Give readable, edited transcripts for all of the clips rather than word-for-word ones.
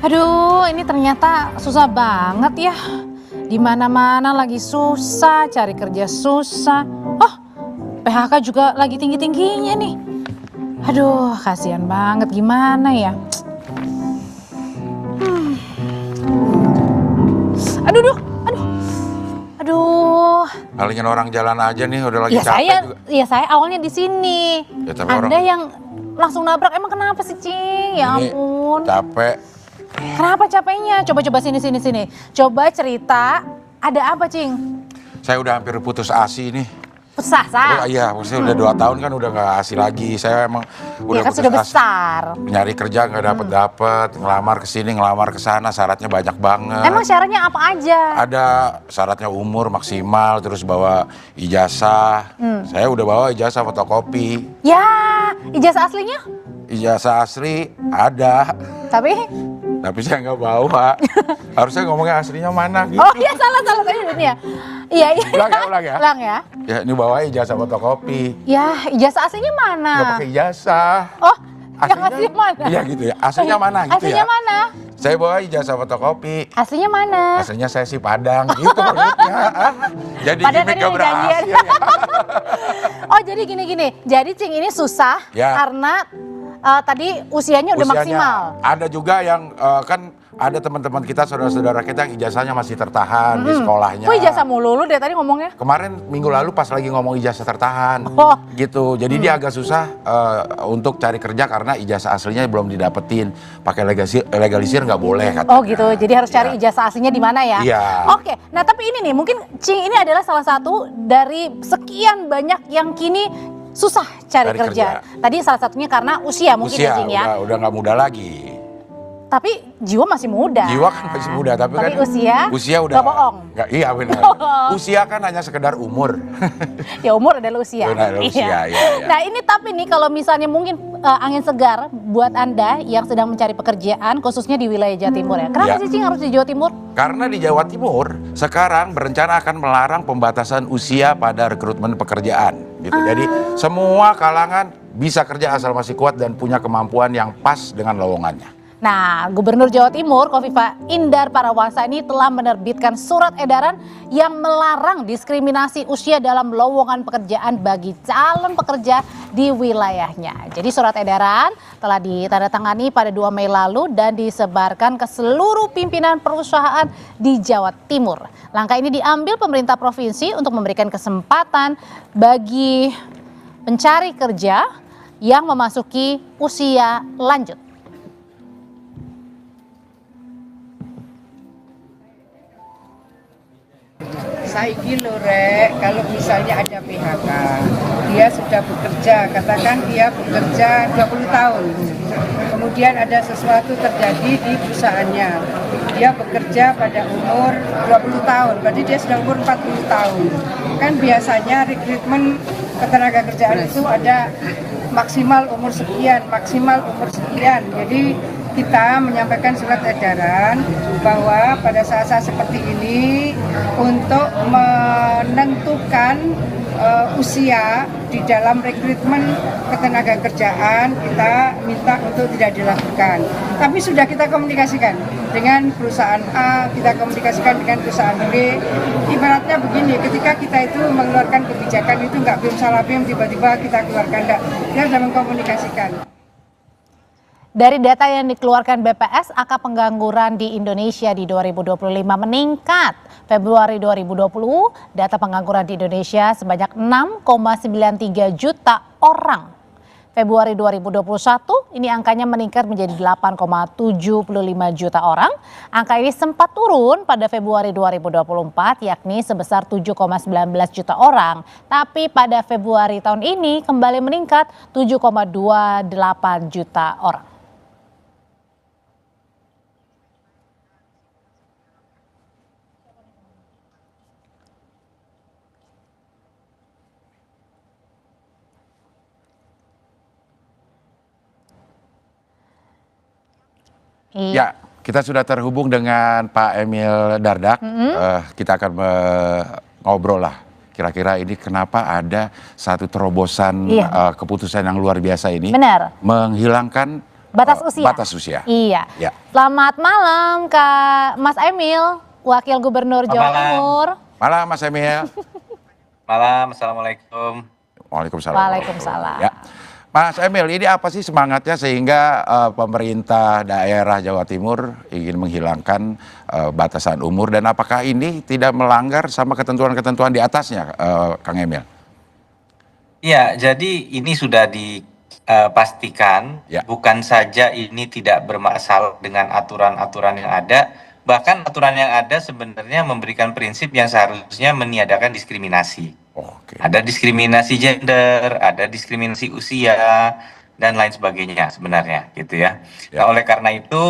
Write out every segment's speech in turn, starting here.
Aduh, ini ternyata susah banget ya. Di mana-mana lagi susah, cari kerja susah. Oh, PHK juga lagi tinggi-tingginya nih. Aduh, kasihan banget, gimana ya? Aduh. Palingin orang jalan aja nih, udah lagi Ya capek juga. saya awalnya di sini. Ya, tapi Anda orang- yang langsung nabrak, emang kenapa sih, Cing? Ya Ini ampun. capek. Kenapa capeknya? Coba sini. Coba cerita, ada apa, Cing? Saya udah hampir putus asa nih. Sah. Iya, maksudnya udah 2 tahun kan udah nggak asih lagi. Saya emang udah Ya kan putus sudah asa. besar. Nyari kerja nggak dapet, ngelamar kesini, ngelamar kesana, syaratnya banyak banget. Emang syaratnya apa aja? Ada syaratnya umur maksimal, terus bawa ijazah. Saya udah bawa ijazah fotokopi. Ya, ijazah aslinya? Ijazah asli ada, Tapi saya nggak bawa. Harusnya ngomongnya aslinya mana gitu. oh iya salah tadi ini ya. Iya. Ulang ya. Ulang ya. Ya, ini bawa ijazah fotokopi. Ya, ijazah aslinya mana? Nggak pakai ijazah. Oh, yang aslinya mana? Iya gitu ya. Aslinya mana gitu Aslinya ya. mana? Saya bawa ijazah fotokopi. Aslinya mana? Aslinya saya si Padang gitu maksudnya. Jadi Padahal gimmick tadi gak udah janjian. berhasil ya. Oh jadi gini. Jadi Cing ini susah Ya. karena tadi usianya udah maksimal. Ada juga yang kan ada teman-teman kita, saudara-saudara kita yang ijazahnya masih tertahan di sekolahnya. Kok ijazah mulu lu dari tadi ngomongnya? Kemarin minggu lalu pas lagi ngomong ijazah tertahan, Oh. gitu. Jadi dia agak susah untuk cari kerja karena ijazah aslinya belum didapetin. Pakai legalisir nggak boleh katanya. Oh gitu, jadi harus cari ijazah aslinya di mana ya? Iya. Oke, nah tapi ini nih mungkin Cing ini adalah salah satu dari sekian banyak yang kini susah cari kerja. Tadi salah satunya karena usia mungkin ya Cing ya. udah nggak muda lagi. Tapi jiwa masih muda. Jiwa kan masih muda, tapi kan usia udah nggak bohong. Iya benar. Usia kan hanya sekedar umur. Ya umur adalah usia. Benar, usia, iya. Nah ini tapi nih kalau misalnya mungkin angin segar buat Anda yang sedang mencari pekerjaan khususnya di wilayah Jawa Timur ya. Kenapa sih Cing harus di Jawa Timur? Karena di Jawa Timur sekarang berencana akan melarang pembatasan usia pada rekrutmen pekerjaan. Gitu. Jadi semua kalangan bisa kerja asal masih kuat dan punya kemampuan yang pas dengan lowongannya. Nah, Gubernur Jawa Timur Kofifa Indar Parawansa ini telah menerbitkan surat edaran yang melarang diskriminasi usia dalam lowongan pekerjaan bagi calon pekerja di wilayahnya. Jadi surat edaran telah ditandatangani pada 2 Mei lalu dan disebarkan ke seluruh pimpinan perusahaan di Jawa Timur. Langkah ini diambil pemerintah provinsi untuk memberikan kesempatan bagi pencari kerja yang memasuki usia lanjut. Saiki lho Rek, kalau misalnya ada PHK, dia sudah bekerja, katakan dia bekerja 20 tahun. Kemudian ada sesuatu terjadi di perusahaannya. Dia bekerja pada umur 20 tahun, berarti dia sudah umur 40 tahun. Kan biasanya rekrutmen ketenaga kerjaan itu ada maksimal umur sekian. Jadi kita menyampaikan surat edaran bahwa pada saat-saat seperti ini untuk menentukan usia di dalam rekrutmen ketenaga kerjaan kita minta untuk tidak dilakukan. Tapi sudah kita komunikasikan dengan perusahaan A, kita komunikasikan dengan perusahaan B. Ibaratnya begini, ketika kita itu mengeluarkan kebijakan itu nggak bim salah bim tiba-tiba kita keluarkan, enggak. Kita sudah mengkomunikasikan. Dari data yang dikeluarkan BPS, angka pengangguran di Indonesia di 2025 meningkat. Februari 2020, data pengangguran di Indonesia sebanyak 6,93 juta orang. Februari 2021, ini angkanya meningkat menjadi 8,75 juta orang. Angka ini sempat turun pada Februari 2024, yakni sebesar 7,19 juta orang. Tapi pada Februari tahun ini kembali meningkat 7,28 juta orang. Ya, kita sudah terhubung dengan Pak Emil Dardak. Kita akan ngobrol lah. Kira-kira ini kenapa ada satu terobosan keputusan yang luar biasa ini. Benar. Menghilangkan Batas usia. Batas usia. Iya. Ya. Selamat malam Kak Mas Emil, Wakil Gubernur Jawa Malam. Timur. Malam Mas Emil. Malam, Assalamualaikum. Waalaikumsalam. Waalaikumsalam. Ya. Mas Emil, ini apa sih semangatnya sehingga pemerintah daerah Jawa Timur ingin menghilangkan batasan umur, dan apakah ini tidak melanggar sama ketentuan-ketentuan di atasnya, Kang Emil? Iya, jadi ini sudah dipastikan, Ya. bukan saja ini tidak bermasalah dengan aturan-aturan yang ada, bahkan aturan yang ada sebenarnya memberikan prinsip yang seharusnya meniadakan diskriminasi. Oke. Ada diskriminasi gender, ada diskriminasi usia, dan lain sebagainya sebenarnya, gitu ya. Ya. Nah, oleh karena itu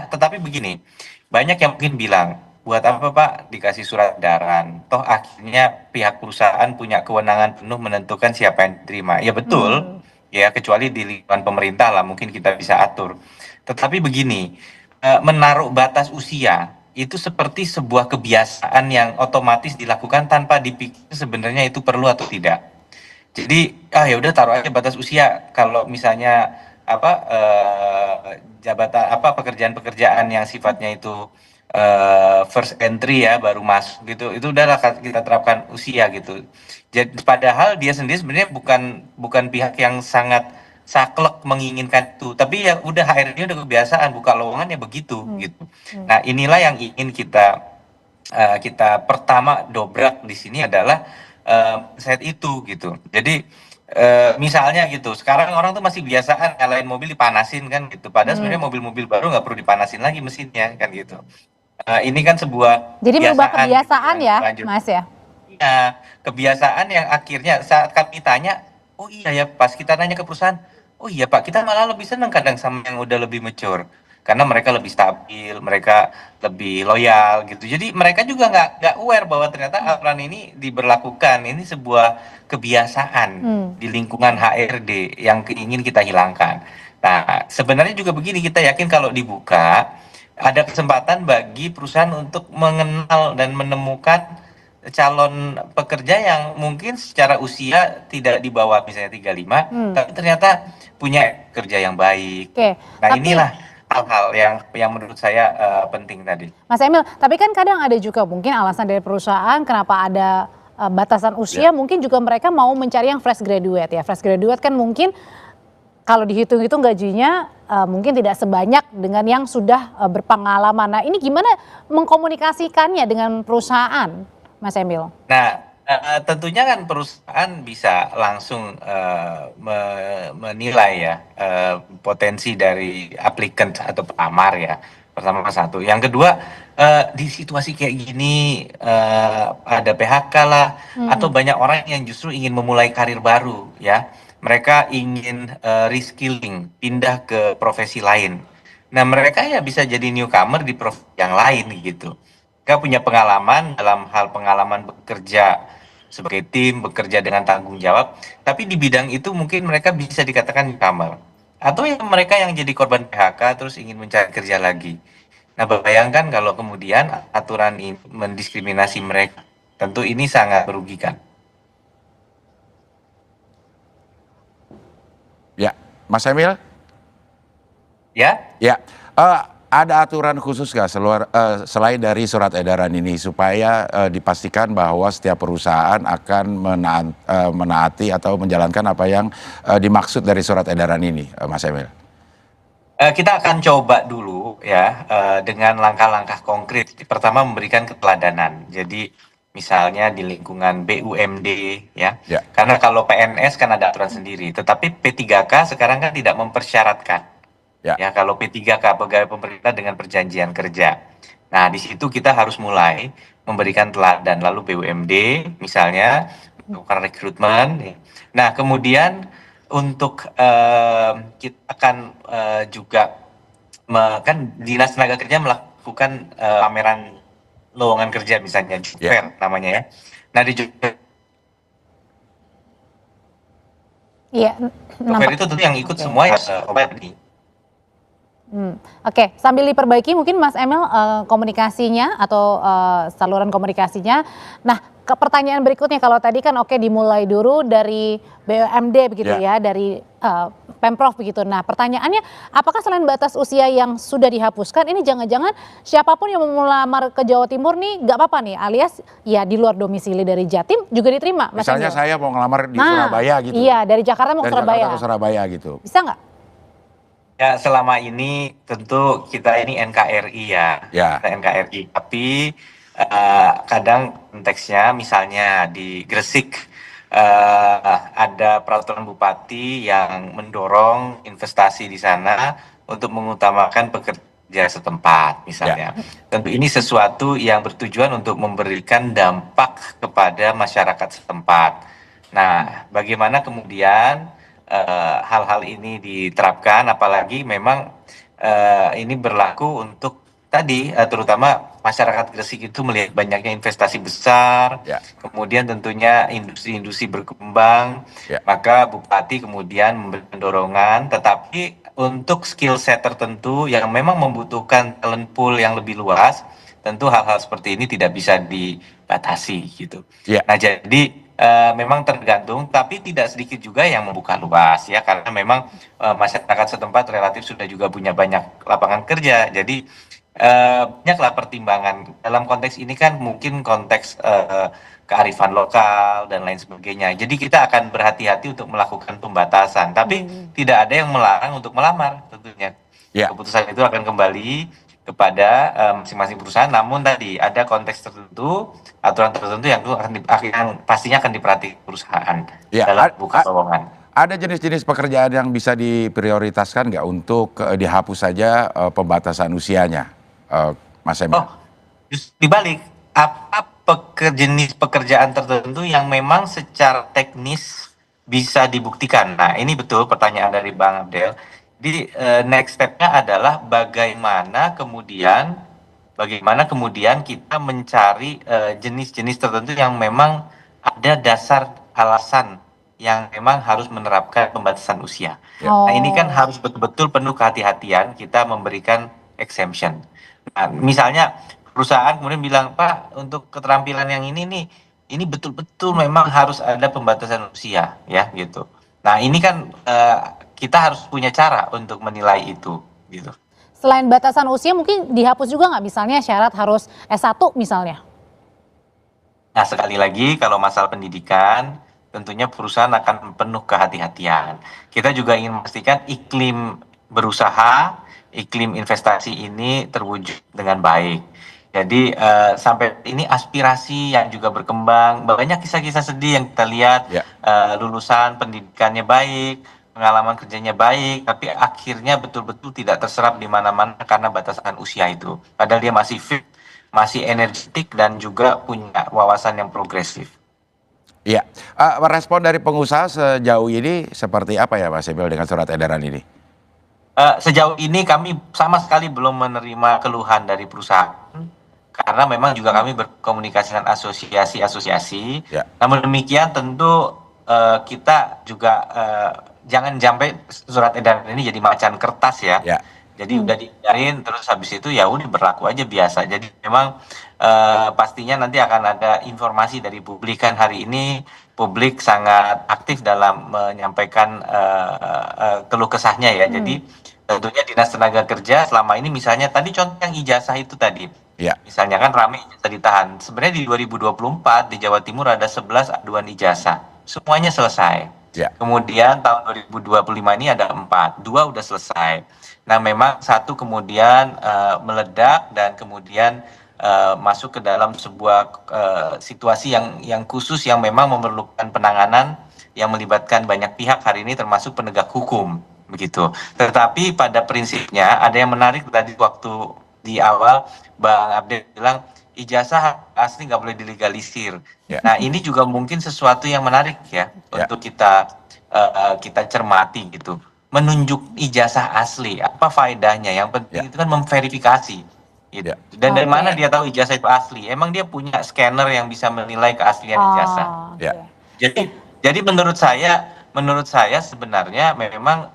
tetapi begini, banyak yang mungkin bilang, buat apa Pak dikasih surat edaran? Toh akhirnya pihak perusahaan punya kewenangan penuh menentukan siapa yang diterima. Ya betul, ya kecuali di lingkungan pemerintah lah mungkin kita bisa atur. Tetapi begini, menaruh batas usia itu seperti sebuah kebiasaan yang otomatis dilakukan tanpa dipikir sebenarnya itu perlu atau tidak. Jadi ya udah taruh aja batas usia. Kalau misalnya jabatan pekerjaan-pekerjaan yang sifatnya itu first entry ya, baru masuk gitu, itu udahlah kita terapkan usia gitu. Jadi padahal dia sendiri sebenarnya bukan pihak yang sangat saklek menginginkan itu, tapi ya udah HRD udah kebiasaan buka lowongan ya begitu gitu. Nah, inilah yang ingin kita pertama dobrak di sini adalah set itu gitu. Jadi misalnya gitu, sekarang orang tuh masih biasaan nyalain mobil dipanasin kan gitu, padahal sebenarnya mobil-mobil baru nggak perlu dipanasin lagi mesinnya kan gitu. Ini kan sebuah Jadi merubah kebiasaan gitu, ya, lanjut. Mas ya? Iya, kebiasaan yang akhirnya saat kami tanya, oh iya ya, pas kita nanya ke perusahaan, oh iya Pak, kita malah lebih senang kadang sama yang udah lebih mature, karena mereka lebih stabil, mereka lebih loyal gitu. Jadi mereka juga nggak aware bahwa ternyata aturan ini diberlakukan, ini sebuah kebiasaan di lingkungan HRD yang ingin kita hilangkan. Nah, sebenarnya juga begini, kita yakin kalau dibuka, ada kesempatan bagi perusahaan untuk mengenal dan menemukan calon pekerja yang mungkin secara usia tidak di bawah misalnya 35, tapi ternyata punya kerja yang baik. Oke, Nah, tapi inilah hal-hal yang menurut saya penting tadi. Mas Emil, tapi kan kadang ada juga mungkin alasan dari perusahaan kenapa ada batasan usia, mungkin juga mereka mau mencari yang fresh graduate ya. Fresh graduate kan mungkin kalau dihitung-hitung gajinya mungkin tidak sebanyak dengan yang sudah berpengalaman. Nah, ini gimana mengkomunikasikannya dengan perusahaan, Mas Emil? Nah, tentunya kan perusahaan bisa langsung menilai ya potensi dari applicant atau pelamar ya. Pertama satu. Yang kedua, di situasi kayak gini ada PHK lah, atau banyak orang yang justru ingin memulai karir baru ya. Mereka ingin reskilling, pindah ke profesi lain. Nah, mereka ya bisa jadi newcomer di profesi yang lain gitu. Mereka punya pengalaman dalam hal pengalaman bekerja sebagai tim, bekerja dengan tanggung jawab, tapi di bidang itu mungkin mereka bisa dikatakan newcomer. Atau yang mereka yang jadi korban PHK terus ingin mencari kerja lagi. Nah, bayangkan kalau kemudian aturan ini mendiskriminasi mereka. Tentu ini sangat merugikan. Ya, Mas Emil? Ya? Ya, ada aturan khusus nggak selain dari surat edaran ini supaya dipastikan bahwa setiap perusahaan akan menaati atau menjalankan apa yang dimaksud dari surat edaran ini, Mas Emil? Kita akan coba dulu ya dengan langkah-langkah konkret. Pertama, memberikan keteladanan. Jadi misalnya di lingkungan BUMD ya. Karena kalau PNS kan ada aturan sendiri, tetapi P3K sekarang kan tidak mempersyaratkan. Ya, kalau P3K pegawai pemerintah dengan perjanjian kerja. Nah, di situ kita harus mulai memberikan teladan. Lalu BUMD misalnya melakukan rekrutmen. Nah, kemudian untuk kita akan juga kan Dinas Tenaga Kerja melakukan pameran lowongan kerja misalnya job fair namanya ya. Nah, di job fair itu tentu yang ikut semua ya ini. Oke, sambil diperbaiki mungkin Mas Emil komunikasinya atau saluran komunikasinya. Nah, ke pertanyaan berikutnya, kalau tadi kan dimulai dulu dari BUMD begitu ya, dari Pemprov begitu. Nah, pertanyaannya apakah selain batas usia yang sudah dihapuskan, ini jangan-jangan siapapun yang mau melamar ke Jawa Timur nih nggak apa-apa nih, alias ya di luar domisili dari Jatim juga diterima, Mas Misalnya Emil? saya mau ngelamar di Nah, Surabaya gitu. iya, dari Jakarta mau ke Dari Surabaya. Jakarta ke Surabaya gitu. Bisa nggak? Ya, selama ini tentu kita ini NKRI ya, Ya. kita NKRI. Tapi kadang konteksnya misalnya di Gresik ada peraturan bupati yang mendorong investasi di sana untuk mengutamakan pekerja setempat misalnya. Tentu ini sesuatu yang bertujuan untuk memberikan dampak kepada masyarakat setempat. Nah, bagaimana kemudian hal-hal ini diterapkan, apalagi memang ini berlaku untuk tadi terutama masyarakat Gresik itu melihat banyaknya investasi besar, kemudian tentunya industri-industri berkembang, maka Bupati kemudian memberikan dorongan, tetapi untuk skill set tertentu yang memang membutuhkan talent pool yang lebih luas, tentu hal-hal seperti ini tidak bisa dibatasi gitu. Nah, jadi memang tergantung, tapi tidak sedikit juga yang membuka luas ya, karena memang masyarakat setempat relatif sudah juga punya banyak lapangan kerja. Jadi banyaklah pertimbangan dalam konteks ini kan, mungkin konteks kearifan lokal dan lain sebagainya. Jadi kita akan berhati-hati untuk melakukan pembatasan, tapi tidak ada yang melarang untuk melamar tentunya. Keputusan itu akan kembali kepada masing-masing perusahaan, namun tadi ada konteks tertentu, aturan tertentu yang pastinya akan diperhatikan perusahaan dalam buka lowongan. Ada jenis-jenis pekerjaan yang bisa diprioritaskan nggak untuk dihapus saja pembatasan usianya, Mas Emil? Justru dibalik, apa jenis pekerjaan tertentu yang memang secara teknis bisa dibuktikan? Nah, ini betul pertanyaan dari Bang Abdel. Jadi next step-nya adalah bagaimana kemudian kita mencari jenis-jenis tertentu yang memang ada dasar alasan yang memang harus menerapkan pembatasan usia. Nah, ini kan harus betul-betul penuh kehati-hatian kita memberikan exemption. Nah, misalnya perusahaan kemudian bilang, Pak, untuk keterampilan yang ini nih, ini betul-betul memang harus ada pembatasan usia, ya gitu. Nah, ini kan kita harus punya cara untuk menilai itu, gitu. Selain batasan usia mungkin dihapus juga nggak, misalnya syarat harus S1 misalnya? Nah, sekali lagi kalau masalah pendidikan, tentunya perusahaan akan penuh kehati-hatian. Kita juga ingin memastikan iklim berusaha, iklim investasi ini terwujud dengan baik. Jadi sampai ini aspirasi yang juga berkembang, banyak kisah-kisah sedih yang kita lihat, lulusan pendidikannya baik, pengalaman kerjanya baik, tapi akhirnya betul-betul tidak terserap di mana-mana karena batasan usia itu. Padahal dia masih fit, masih energetik, dan juga punya wawasan yang progresif. Iya, respon dari pengusaha sejauh ini seperti apa ya, Mas Emil, dengan surat edaran ini? Sejauh ini kami sama sekali belum menerima keluhan dari perusahaan, karena memang juga kami berkomunikasi dengan asosiasi-asosiasi. Namun demikian tentu kita juga jangan sampai surat edaran ini jadi macan kertas ya. Jadi udah diedarin terus habis itu ya udah berlaku aja biasa. Jadi memang pastinya nanti akan ada informasi dari publik. Kan hari ini publik sangat aktif dalam menyampaikan keluh kesahnya ya. Jadi tentunya Dinas Tenaga Kerja selama ini, misalnya tadi contoh yang ijazah itu tadi, misalnya kan ramai ijazah ditahan. Sebenarnya di 2024 di Jawa Timur ada 11 aduan ijazah, semuanya selesai. Kemudian tahun 2025 ini ada 4, 2 udah selesai. Nah, memang satu kemudian meledak dan kemudian masuk ke dalam sebuah situasi yang khusus yang memang memerlukan penanganan yang melibatkan banyak pihak hari ini, termasuk penegak hukum begitu. Tetapi pada prinsipnya ada yang menarik tadi waktu di awal Bang Abdel bilang ijazah asli nggak boleh dilegalisir. Nah, ini juga mungkin sesuatu yang menarik ya untuk kita cermati gitu. Menunjuk ijazah asli, apa faedahnya? Yang penting itu kan memverifikasi gitu. Dan dari mana dia tahu ijazah itu asli? Emang dia punya scanner yang bisa menilai keaslian ijazah. Jadi menurut saya sebenarnya memang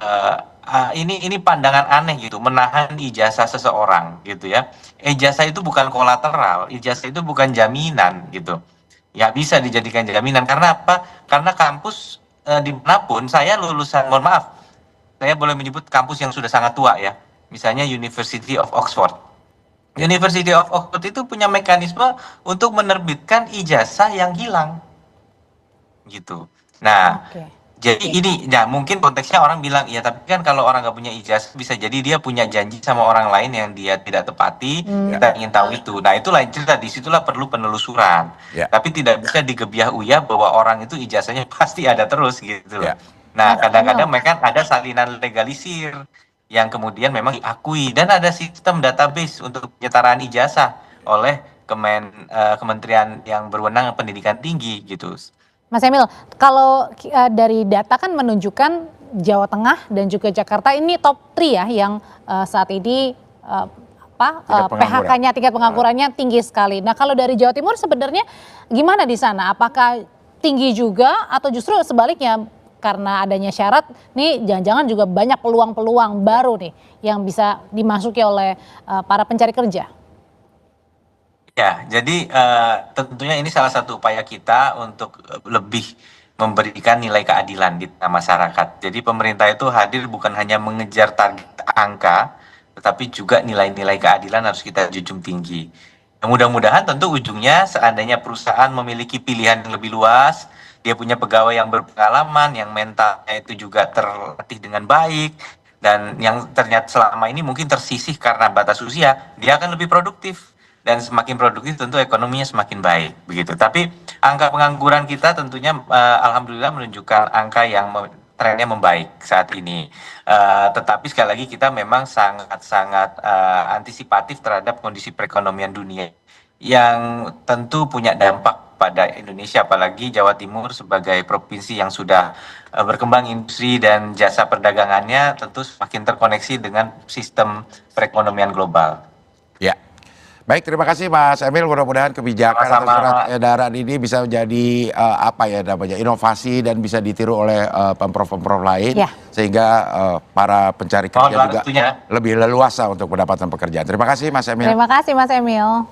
ini pandangan aneh gitu, menahan ijazah seseorang gitu ya. Ijazah itu bukan kolateral, ijazah itu bukan jaminan gitu. Ya bisa dijadikan jaminan, karena apa? Karena kampus dimanapun, saya lulusan, mohon maaf, saya boleh menyebut kampus yang sudah sangat tua ya, misalnya University of Oxford. University of Oxford itu punya mekanisme untuk menerbitkan ijazah yang hilang, gitu. Nah, Oke. jadi ini, nah mungkin konteksnya orang bilang, ya tapi kan kalau orang nggak punya ijazah, bisa jadi dia punya janji sama orang lain yang dia tidak tepati, kita ingin tahu itu. Nah itu lain cerita, disitulah perlu penelusuran. Ya. Tapi tidak bisa digebiah-uyah bahwa orang itu ijazahnya pasti ada terus gitu loh. Ya. Nah Mas kadang-kadang Emil. mereka ada salinan legalisir yang kemudian memang diakui, dan ada sistem database untuk penyetaraan ijazah oleh kementerian yang berwenang pendidikan tinggi gitu. Mas Emil, kalau dari data kan menunjukkan Jawa Tengah dan juga Jakarta ini top 3 ya yang saat ini Tingkat pengangguran. PHK-nya, tingkat penganggurannya tinggi sekali. Nah kalau dari Jawa Timur sebenarnya gimana di sana? Apakah tinggi juga atau justru sebaliknya karena adanya syarat nih jangan-jangan juga banyak peluang-peluang baru nih yang bisa dimasuki oleh para pencari kerja? Ya, jadi tentunya ini salah satu upaya kita untuk lebih memberikan nilai keadilan di tengah masyarakat. Jadi pemerintah itu hadir bukan hanya mengejar target angka, tetapi juga nilai-nilai keadilan harus kita junjung tinggi. Mudah-mudahan tentu ujungnya seandainya perusahaan memiliki pilihan yang lebih luas, dia punya pegawai yang berpengalaman, yang mentalnya itu juga terlatih dengan baik, dan yang ternyata selama ini mungkin tersisih karena batas usia, dia akan lebih produktif. Dan semakin produktif tentu ekonominya semakin baik begitu. Tapi angka pengangguran kita tentunya alhamdulillah menunjukkan angka yang trennya membaik saat ini. Tetapi sekali lagi kita memang sangat-sangat antisipatif terhadap kondisi perekonomian dunia yang tentu punya dampak pada Indonesia, apalagi Jawa Timur sebagai provinsi yang sudah berkembang industri dan jasa perdagangannya tentu semakin terkoneksi dengan sistem perekonomian global. Ya. Baik, terima kasih Mas Emil. Mudah-mudahan kebijakan atau Sama-sama. surat edaran ini bisa menjadi inovasi dan bisa ditiru oleh pemprov-pemprov lain, Ya. sehingga para pencari kerja Mohon juga waktunya. lebih leluasa untuk mendapatkan pekerjaan. Terima kasih Mas Emil. Terima kasih Mas Emil.